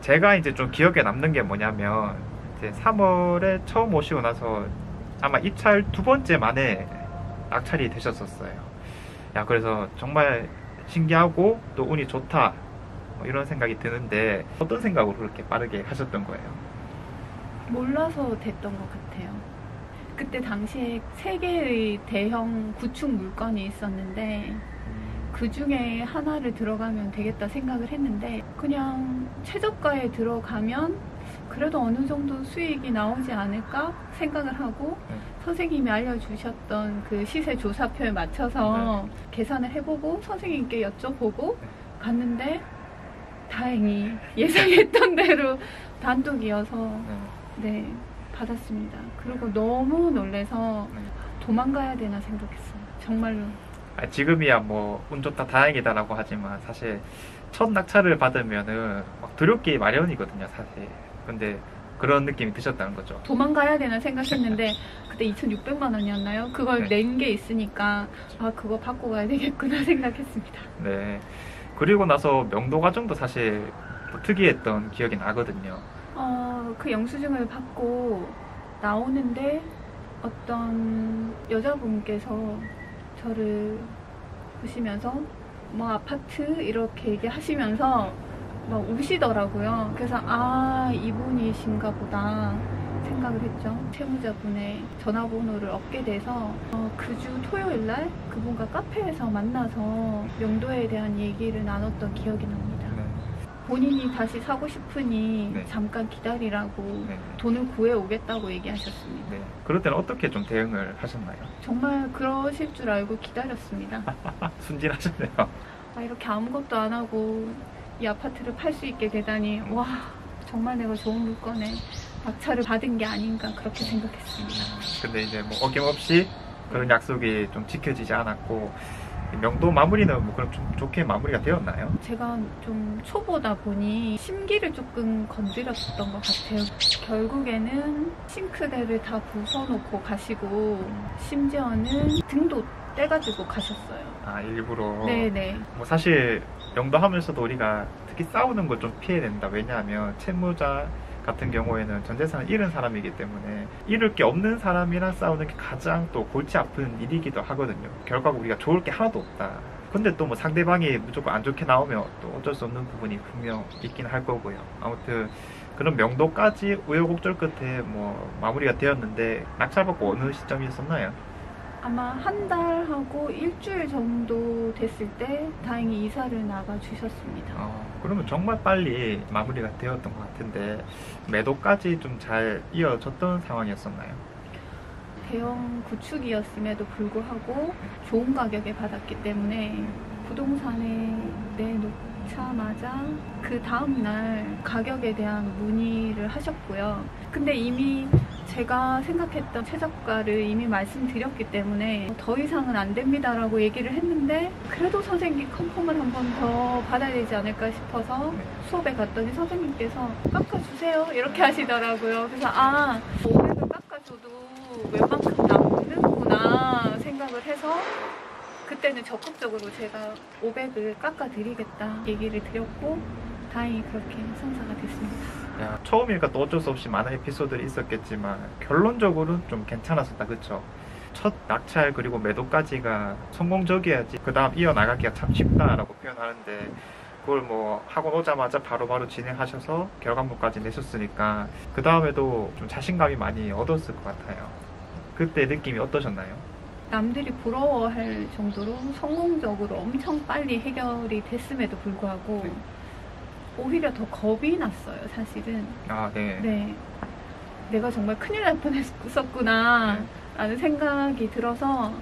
제가 이제 좀 기억에 남는 게 뭐냐면 이제 3월에 처음 오시고 나서 아마 입찰 두 번째 만에 낙찰이 되셨었어요. 야, 그래서 정말 신기하고 또 운이 좋다 뭐 이런 생각이 드는데 어떤 생각으로 그렇게 빠르게 하셨던 거예요? 몰라서 됐던 것 같아요. 그때 당시에 3개의 대형 구축 물건이 있었는데 그 중에 하나를 들어가면 되겠다 생각을 했는데 그냥 최저가에 들어가면 그래도 어느 정도 수익이 나오지 않을까 생각을 하고 선생님이 알려주셨던 그 시세 조사표에 맞춰서 계산을 해보고 선생님께 여쭤보고 갔는데 다행히 예상했던 대로 단독이어서 네, 받았습니다. 그리고 너무 놀라서 도망가야 되나 생각했어요. 정말로. 지금이야 뭐 운 좋다 다행이다라고 하지만 사실 첫 낙찰을 받으면은 막 두렵기 마련이거든요, 사실. 근데 그런 느낌이 드셨다는 거죠. 도망가야 되나 생각했는데 그때 2,600만 원이었나요? 그걸 네. 낸 게 있으니까 아 그거 받고 가야 되겠구나 생각했습니다. 네. 그리고 나서 명도 과정도 사실 또 특이했던 기억이 나거든요. 그 영수증을 받고 나오는데 어떤 여자분께서 저를 보시면서 뭐 아파트 이렇게 얘기하시면서 막 우시더라고요. 그래서 아 이분이신가 보다 생각을 했죠. 채무자분의 전화번호를 얻게 돼서 그 주 토요일 날 그분과 카페에서 만나서 명도에 대한 얘기를 나눴던 기억이 납니다. 네. 본인이 다시 사고 싶으니 네. 잠깐 기다리라고 네. 돈을 구해오겠다고 얘기하셨습니다. 네. 그럴 때는 어떻게 좀 대응을 하셨나요? 정말 그러실 줄 알고 기다렸습니다. 순진하셨네요. 아, 이렇게 아무것도 안 하고 이 아파트를 팔 수 있게 되다니 와 정말 내가 좋은 물건에 낙찰을 받은 게 아닌가 그렇게 생각했습니다. 근데 이제 뭐 어김없이 그런 약속이 좀 지켜지지 않았고 명도 마무리는 뭐 그럼 좀 좋게 마무리가 되었나요? 제가 좀 초보다 보니 심기를 조금 건드렸던 것 같아요. 결국에는 싱크대를 다 부숴놓고 가시고 심지어는 등도 떼가지고 가셨어요. 아, 일부러. 네네. 뭐 사실 명도하면서도 우리가 특히 싸우는 걸 좀 피해야 된다. 왜냐하면 채무자 같은 경우에는 전 재산을 잃은 사람이기 때문에 잃을 게 없는 사람이랑 싸우는 게 가장 또 골치 아픈 일이기도 하거든요. 결과가 우리가 좋을 게 하나도 없다. 근데 또 뭐 상대방이 무조건 안 좋게 나오면 또 어쩔 수 없는 부분이 분명 있긴 할 거고요. 아무튼 그런 명도까지 우여곡절 끝에 뭐 마무리가 되었는데 낙찰받고 어느 시점이었었나요? 아마 한 달하고 일주일 정도 됐을 때 다행히 이사를 나가 주셨습니다. 그러면 정말 빨리 마무리가 되었던 것 같은데 매도까지 좀 잘 이어졌던 상황이었었나요? 대형 구축이었음에도 불구하고 좋은 가격에 받았기 때문에 부동산에 내놓자마자 그 다음날 가격에 대한 문의를 하셨고요. 근데 이미 제가 생각했던 최저가를 이미 말씀드렸기 때문에 더 이상은 안 됩니다라고 얘기를 했는데 그래도 선생님 컨펌을 한 번 더 받아야 되지 않을까 싶어서 수업에 갔더니 선생님께서 깎아주세요 이렇게 하시더라고요. 그래서 아 500을 깎아줘도 웬만큼 남는구나 생각을 해서 그때는 적극적으로 제가 500을 깎아드리겠다 얘기를 드렸고 다행히 그렇게 성사가 됐습니다. 야, 처음이니까 또 어쩔 수 없이 많은 에피소드들이 있었겠지만 결론적으로는 좀 괜찮았었다, 그쵸? 첫 낙찰 그리고 매도까지가 성공적이어야지 그 다음 이어나가기가 참 쉽다라고 표현하는데 그걸 뭐 하고 오자마자 바로바로 진행하셔서 결과물까지 내셨으니까 그 다음에도 좀 자신감이 많이 얻었을 것 같아요. 그때 느낌이 어떠셨나요? 남들이 부러워할 정도로 성공적으로 엄청 빨리 해결이 됐음에도 불구하고 오히려 더 겁이 났어요, 사실은. 아, 네. 네. 내가 정말 큰일 날 뻔했었구나 라는 생각이 들어서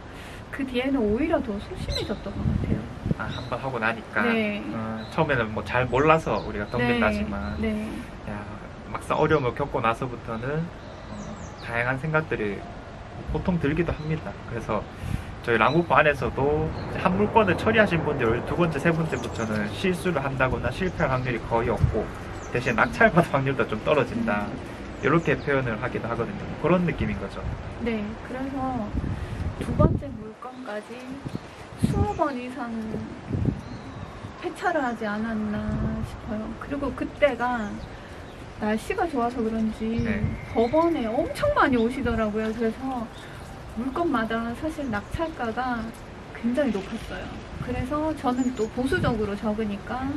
그 뒤에는 오히려 더 소심해졌던 것 같아요. 아, 한번 하고 나니까. 네. 처음에는 뭐 잘 몰라서 우리가 덤빈다지만 네. 야, 막상 어려움을 겪고 나서부터는 다양한 생각들이 보통 들기도 합니다. 그래서 저희 랑국부 안에서도 한 물건을 처리하신 분들 두 번째, 세 번째부터는 실수를 한다거나 실패할 확률이 거의 없고 대신 낙찰받을 확률도 좀 떨어진다. 이렇게 표현을 하기도 하거든요. 그런 느낌인 거죠. 네. 그래서 두 번째 물건까지 20번 이상 폐차를 하지 않았나 싶어요. 그리고 그때가 날씨가 좋아서 그런지 네. 법원에 엄청 많이 오시더라고요. 그래서 물건마다 사실 낙찰가가 굉장히 높았어요. 그래서 저는 또 보수적으로 적으니까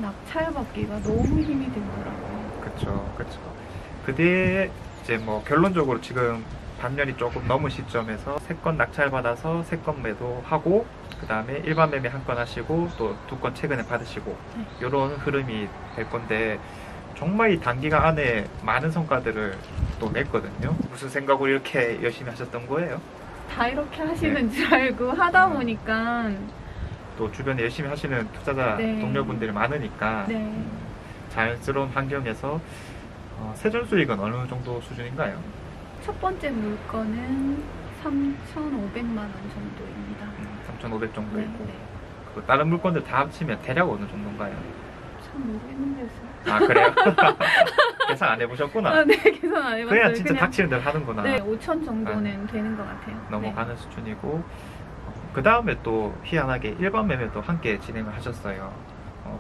낙찰받기가 너무 힘이 들더라고요. 그쵸, 그쵸. 그 뒤에 이제 뭐 결론적으로 지금 반년이 조금 넘은 시점에서 3건 낙찰받아서 3건 매도하고, 그 다음에 일반 매매 1건 하시고, 또 2건 최근에 받으시고, 이런 흐름이 될 건데, 정말 이 단기간 안에 많은 성과들을 또 냈거든요. 무슨 생각으로 이렇게 열심히 하셨던 거예요? 다 이렇게 하시는 줄 알고 하다 보니까 또 주변에 열심히 하시는 투자자 네. 동료분들이 많으니까 네. 자연스러운 환경에서 세전 수익은 어느 정도 수준인가요? 첫 번째 물건은 3,500만 원 정도입니다. 3,500 정도 네, 있고, 네. 그 다른 물건들 다 합치면 대략 어느 정도인가요? 참 모르겠는데요. 아, 그래요? 계산 안 해보셨구나. 네, 계산 안 해봤어요. 그냥 진짜 닥치는 대로 하는구나. 네, 5천 정도는 되는 것 같아요. 넘어가는 수준이고, 그 다음에 또 희한하게 일반 매매도 함께 진행을 하셨어요.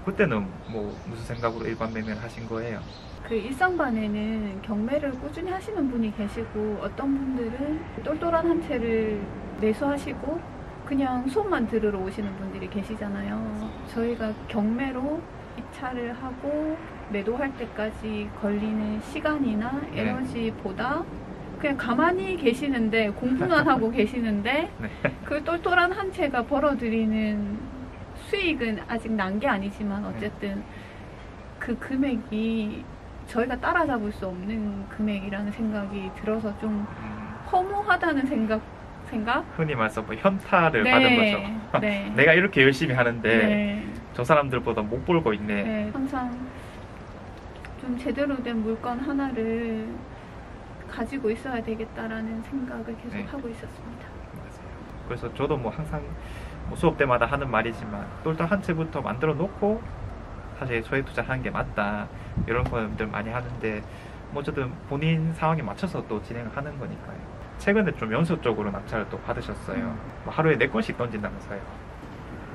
그때는 뭐 무슨 생각으로 일반 매매를 하신 거예요? 그 일상반에는 경매를 꾸준히 하시는 분이 계시고, 어떤 분들은 똘똘한 한 채를 매수하시고 그냥 수업만 들으러 오시는 분들이 계시잖아요. 저희가 경매로 입찰을 하고 매도할 때까지 걸리는 시간이나 네. 에너지보다 그냥 가만히 계시는데, 공부만 하고 계시는데 네. 그 똘똘한 한 채가 벌어들이는 수익은 아직 난 게 아니지만 어쨌든 그 금액이 저희가 따라잡을 수 없는 금액이라는 생각이 들어서 좀 허무하다는 생각? 흔히 말해서 뭐 현타를 네. 받은 거죠. 네. 내가 이렇게 열심히 하는데 네. 저 사람들보다 못 벌고 있네. 네. 항상 좀 제대로 된 물건 하나를 가지고 있어야 되겠다라는 생각을 계속 네. 하고 있었습니다. 맞아요. 그래서 저도 뭐 항상 뭐 수업 때마다 하는 말이지만, 똘똘 한 채부터 만들어 놓고 사실 소액 투자하는 게 맞다, 이런 것들 많이 하는데, 뭐 어쨌든 본인 상황에 맞춰서 또 진행을 하는 거니까요. 최근에 좀 연속적으로 낙찰을 또 받으셨어요. 뭐 하루에 4건씩 던진다면서요.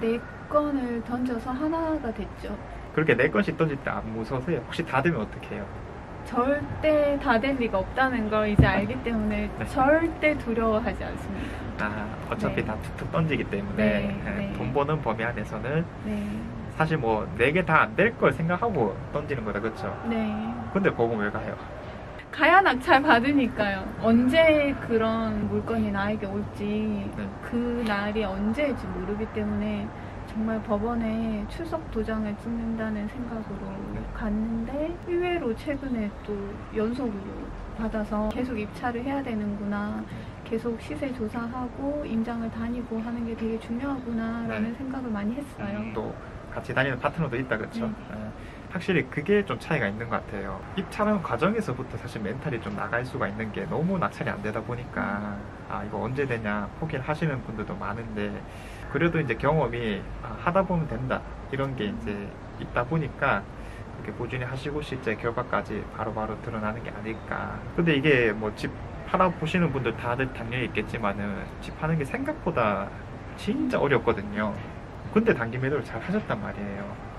4건을 던져서 하나가 됐죠. 그렇게 4건씩 던질 때 안 무서우세요? 혹시 다 되면 어떡해요? 절대 다 될 리가 없다는 걸 이제 알기 때문에 네. 절대 두려워하지 않습니다. 어차피 네. 다 툭툭 던지기 때문에 네, 네. 돈 버는 범위 안에서는 네. 사실 뭐 4개 다 안 될 걸 생각하고 던지는 거다, 그쵸? 네. 근데 보고 왜 가요? 가야 낙찰 받으니까요. 언제 그런 물건이 나에게 올지, 네. 그 날이 언제일지 모르기 때문에 정말 법원에 출석 도장을 찍는다는 생각으로 갔는데, 의외로 최근에 또 연속으로 받아서 계속 입찰을 해야 되는구나, 계속 시세 조사하고 임장을 다니고 하는 게 되게 중요하구나 라는 네. 생각을 많이 했어요. 또 같이 다니는 파트너도 있다, 그쵸? 확실히 그게 좀 차이가 있는 것 같아요. 입찰하는 과정에서부터 사실 멘탈이 좀 나갈 수가 있는 게, 너무 낙찰이 안 되다 보니까 이거 언제 되냐 포기를 하시는 분들도 많은데, 그래도 이제 경험이 하다 보면 된다, 이런 게 이제 있다 보니까 이렇게 꾸준히 하시고 실제 결과까지 바로바로 드러나는 게 아닐까. 근데 이게 뭐 집 팔아보시는 분들 다들 당연히 있겠지만은, 집 하는 게 생각보다 진짜 어렵거든요. 근데 단기 매도를 잘 하셨단 말이에요.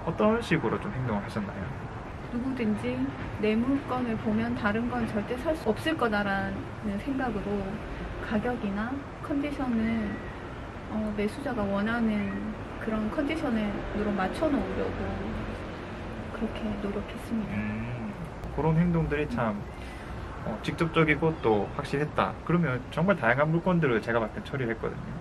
어떤 식으로 좀 행동을 하셨나요? 누구든지 내 물건을 보면 다른 건 절대 살 수 없을 거다라는 생각으로 가격이나 컨디션을 매수자가 원하는 그런 컨디션으로 맞춰 놓으려고 그렇게 노력했습니다. 그런 행동들이 참 직접적이고 또 확실했다. 그러면 정말 다양한 물건들을 제가 봤을 때 처리를 했거든요.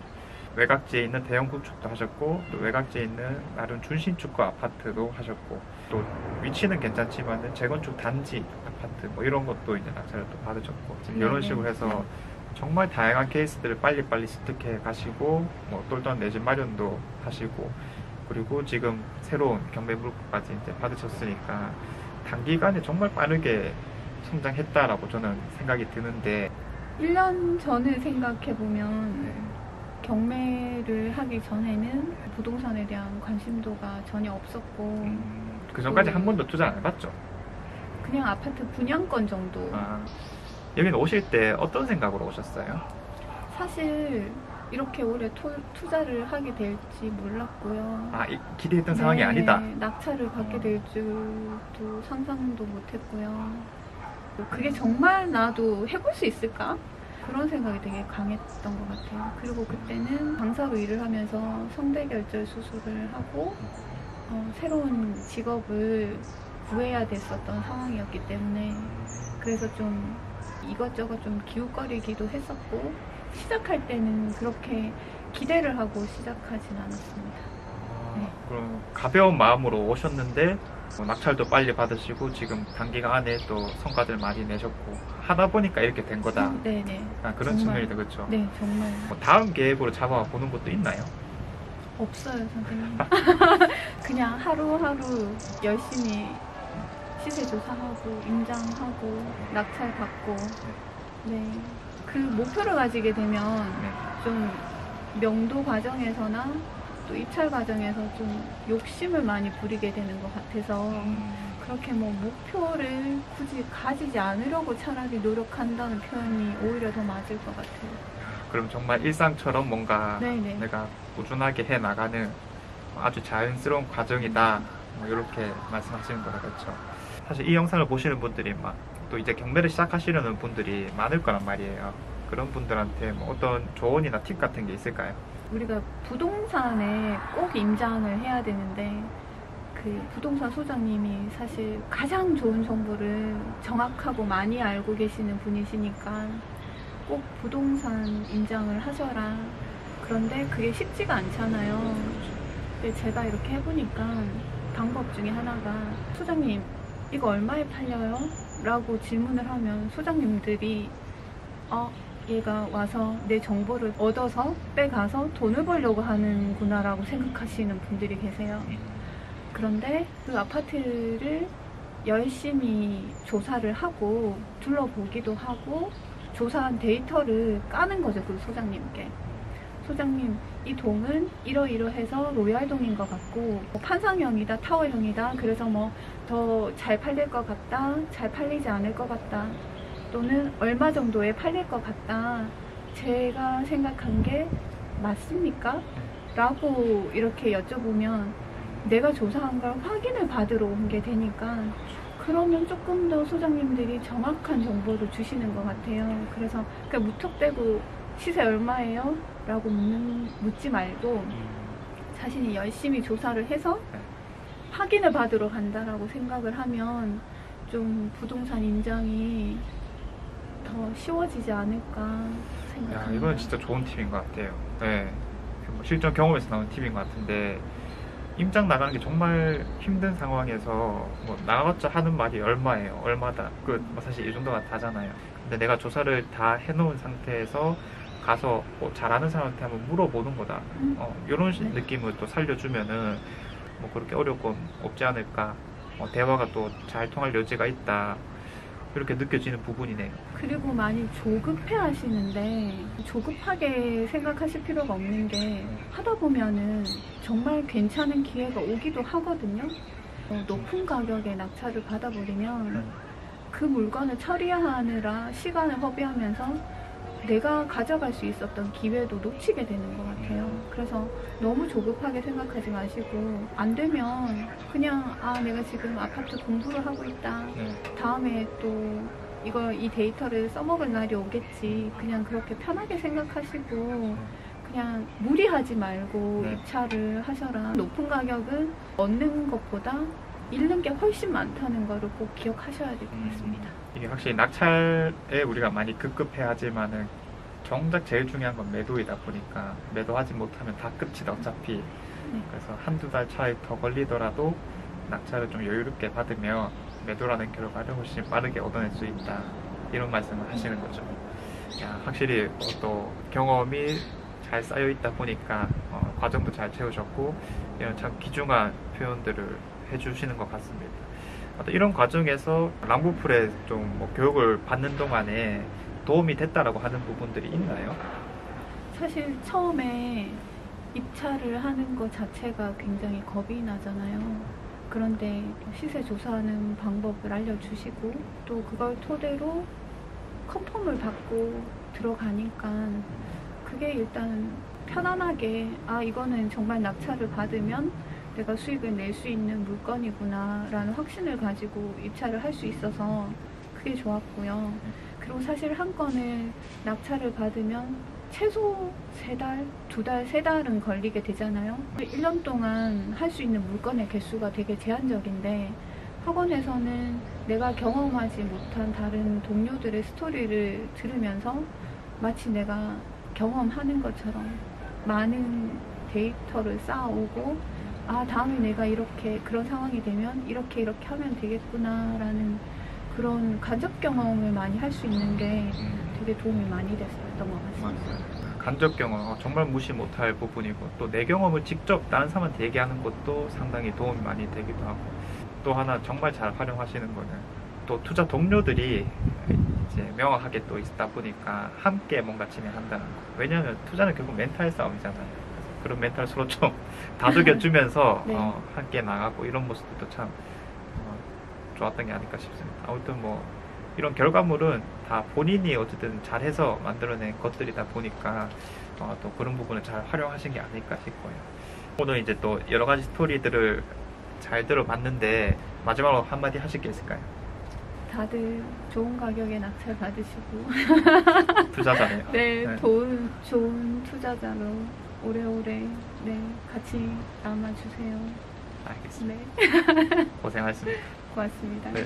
외곽지에 있는 대형 구축도 하셨고, 또 외곽지에 있는 나름 준신축과 아파트도 하셨고, 또 위치는 괜찮지만 재건축 단지 아파트 뭐 이런 것도 이제 낙찰을 또 받으셨고, 지금 이런 식으로 해서 정말 다양한 케이스들을 빨리빨리 습득해 가시고, 뭐 똘똘한 내 집 마련도 하시고, 그리고 지금 새로운 경매 물건까지 이제 받으셨으니까 단기간에 정말 빠르게 성장했다라고 저는 생각이 드는데, 1년 전을 생각해보면 경매를 하기 전에는 부동산에 대한 관심도가 전혀 없었고, 그 전까지 한 번도 투자 안 해봤죠? 그냥 아파트 분양권 정도. 여기는 오실 때 어떤 생각으로 오셨어요? 사실 이렇게 오래 투자를 하게 될지 몰랐고요. 아, 기대했던 상황이 아니다. 낙찰을 받게 될 줄도 상상도 못했고요. 그게 정말 나도 해볼 수 있을까? 그런 생각이 되게 강했던 것 같아요. 그리고 그때는 강사로 일을 하면서 성대결절 수술을 하고 새로운 직업을 구해야 됐었던 상황이었기 때문에 그래서 좀 이것저것 좀 기웃거리기도 했었고 시작할 때는 그렇게 기대를 하고 시작하진 않았습니다. 네. 그럼 가벼운 마음으로 오셨는데 낙찰도 빨리 받으시고 지금 단기간 안에 또 성과들 많이 내셨고 하다 보니까 이렇게 된 거다. 네네. 그런 측면이다, 그렇죠? 네, 정말. 다음 계획으로 잡아보는 것도 있나요? 없어요, 선생님. 그냥 하루하루 열심히 시세 조사하고 임장하고 낙찰 받고 네. 그 목표를 가지게 되면 좀 명도 과정에서나 또 입찰 과정에서 좀 욕심을 많이 부리게 되는 것 같아서 그렇게 뭐 목표를 굳이 가지지 않으려고 차라리 노력한다는 표현이 오히려 더 맞을 것 같아요. 그럼 정말 일상처럼 뭔가 네네. 내가 꾸준하게 해 나가는 아주 자연스러운 과정이다. 이렇게 말씀하시는 거라 그렇죠. 사실 이 영상을 보시는 분들이 막 또 이제 경매를 시작하시려는 분들이 많을 거란 말이에요. 그런 분들한테 뭐 어떤 조언이나 팁 같은 게 있을까요? 우리가 부동산에 꼭 임장을 해야 되는데 그 부동산 소장님이 사실 가장 좋은 정보를 정확하고 많이 알고 계시는 분이시니까 꼭 부동산 임장을 하셔라. 그런데 그게 쉽지가 않잖아요. 근데 제가 이렇게 해보니까 방법 중에 하나가 소장님 이거 얼마에 팔려요? 라고 질문을 하면 소장님들이 얘가 와서 내 정보를 얻어서 빼가서 돈을 벌려고 하는구나 라고 생각하시는 분들이 계세요. 그런데 그 아파트를 열심히 조사를 하고 둘러보기도 하고 조사한 데이터를 까는 거죠. 그 소장님께. 소장님 이 동은 이러이러해서 로얄동인 것 같고 판상형이다 타워형이다 그래서 뭐 더 잘 팔릴 것 같다 잘 팔리지 않을 것 같다 또는 얼마 정도에 팔릴 것 같다 제가 생각한 게 맞습니까? 라고 이렇게 여쭤보면 내가 조사한 걸 확인을 받으러 온 게 되니까 그러면 조금 더 소장님들이 정확한 정보를 주시는 것 같아요. 그래서 그냥 무턱대고 시세 얼마예요? 라고 묻지 말고 자신이 열심히 조사를 해서 확인을 받으러 간다라고 생각을 하면 좀 부동산 임장이 더 쉬워지지 않을까 생각합니다. 이건 진짜 좋은 팁인 것 같아요. 네. 실전 경험에서 나온 팁인 것 같은데 임장 나가는 게 정말 힘든 상황에서 뭐 나가봤자 하는 말이 얼마예요? 얼마다? 뭐 사실 이 정도가 다잖아요. 근데 내가 조사를 다 해놓은 상태에서 가서 뭐 잘하는 사람한테 한번 물어보는 거다. 이런 느낌을 또 살려주면은 뭐 그렇게 어려울 건 없지 않을까. 대화가 또 잘 통할 여지가 있다. 이렇게 느껴지는 부분이네요. 그리고 많이 조급해 하시는데 조급하게 생각하실 필요가 없는 게 하다 보면은 정말 괜찮은 기회가 오기도 하거든요. 높은 가격에 낙찰을 받아버리면 그 물건을 처리하느라 시간을 허비하면서 내가 가져갈 수 있었던 기회도 놓치게 되는 것 같아요. 그래서 너무 조급하게 생각하지 마시고 안 되면 그냥 내가 지금 아파트 공부를 하고 있다. 다음에 또 이 데이터를 써먹을 날이 오겠지. 그냥 그렇게 편하게 생각하시고 그냥 무리하지 말고 입찰을 하셔라. 높은 가격은 얻는 것보다 잃는 게 훨씬 많다는 거를 꼭 기억하셔야 될 것 같습니다. 이게 확실히 낙찰에 우리가 많이 급급해하지만은 정작 제일 중요한 건 매도이다 보니까 매도하지 못하면 다 끝이다 어차피. 그래서 한두 달 차이 더 걸리더라도 낙찰을 좀 여유롭게 받으면 매도라는 결과를 훨씬 빠르게 얻어낼 수 있다. 이런 말씀을 하시는 거죠. 확실히 또 경험이 잘 쌓여 있다 보니까 과정도 잘 채우셨고 이런 참 귀중한 표현들을 해주시는 것 같습니다. 이런 과정에서 랑부풀에 좀 뭐 교육을 받는 동안에 도움이 됐다라고 하는 부분들이 있나요? 사실 처음에 입찰을 하는 것 자체가 굉장히 겁이 나잖아요. 그런데 시세 조사하는 방법을 알려주시고 또 그걸 토대로 컨펌을 받고 들어가니까 그게 일단 편안하게 이거는 정말 낙찰을 받으면 내가 수익을 낼 수 있는 물건이구나 라는 확신을 가지고 입찰을 할 수 있어서 그게 좋았고요. 그리고 사실 한 건을 낙찰을 받으면 최소 3달, 2달, 3달은 걸리게 되잖아요. 1년 동안 할 수 있는 물건의 개수가 되게 제한적인데 학원에서는 내가 경험하지 못한 다른 동료들의 스토리를 들으면서 마치 내가 경험하는 것처럼 많은 데이터를 쌓아오고 다음에 내가 이렇게 그런 상황이 되면 이렇게 하면 되겠구나 라는 그런 간접 경험을 많이 할 수 있는 게 되게 도움이 많이 됐었던 것 같습니다. 맞아요. 간접 경험 정말 무시 못할 부분이고 또 내 경험을 직접 다른 사람한테 얘기하는 것도 상당히 도움이 많이 되기도 하고 또 하나 정말 잘 활용하시는 거는 또 투자 동료들이 이제 명확하게 또 있다 보니까 함께 뭔가 진행한다는 거. 왜냐하면 투자는 결국 멘탈 싸움이잖아요. 그런 멘탈 서로 좀 다독여주면서 네. 함께 나가고 이런 모습도 참 좋았던 게 아닐까 싶습니다. 아무튼 뭐 이런 결과물은 다 본인이 어쨌든 잘해서 만들어낸 것들이다 보니까 또 그런 부분을 잘 활용하신 게 아닐까 싶고요. 오늘 이제 또 여러 가지 스토리들을 잘 들어봤는데 마지막으로 한마디 하실 게 있을까요? 다들 좋은 가격에 낙찰 받으시고 투자자네요. 네, 좋은 투자자로 오래오래 같이 남아주세요. 알겠습니다. 네, 고생하셨습니다. 고맙습니다. 네.